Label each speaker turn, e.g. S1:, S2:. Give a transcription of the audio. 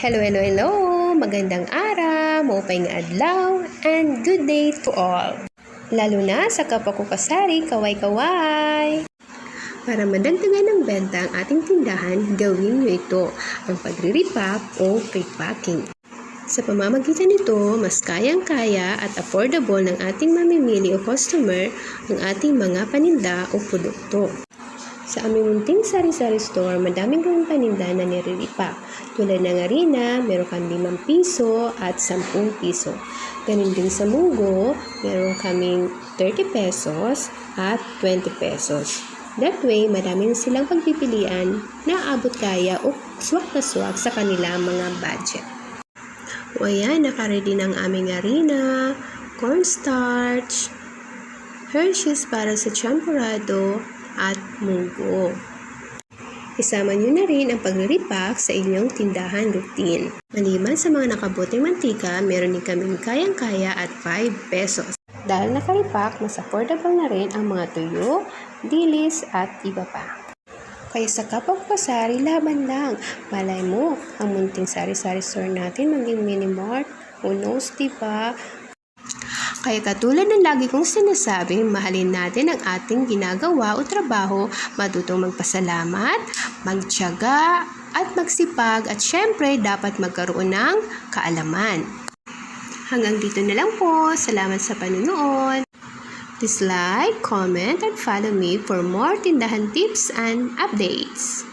S1: Hello, hello, hello! Magandang araw, maupay nga adlaw, and good day to all. Lalo na sa kapwa ko kasari, kaway-kaway. Para madagdagan ng benta ang ating tindahan, gawin nyo ito, ang pagre-repack o pre-packing. Sa pamamagitan nito, mas kayang-kaya at affordable ng ating mamimili o customer ang ating mga paninda o produkto. Sa aming munting sari-sari store, madaming gawing paninda na nire-repack. Tulad ng harina, meron kang 5 piso at 10 piso. Ganun din sa munggo, meron kaming 30 pesos at 20 pesos. That way, madami silang pagpipilian na abot kaya o swak na swak sa kanilang mga budget. O ayan, nakaready ng aming harina, cornstarch, Hershey's para sa champurrado, at munggo. Isama nyo na rin ang pagre-repack sa inyong tindahan routine. Maliban sa mga nakabuting mantika, meron din kaming kayang-kaya at 5 pesos. Dahil naka-repack, mas affordable na rin ang mga tuyo, dilis at iba pa. Kaya sa kapwa ko kasari, laban lang. Malay mo, ang munting sari-sari store natin maging mini-mart. Who knows, diba? Kaya katulad ng lagi kong sinasabi, mahalin natin ang ating ginagawa o trabaho, matutong magpasalamat, magtiyaga, at magsipag, at syempre dapat magkaroon ng kaalaman. Hanggang dito na lang po. Salamat sa panunood. Please like, comment, and follow me for more tindahan tips and updates.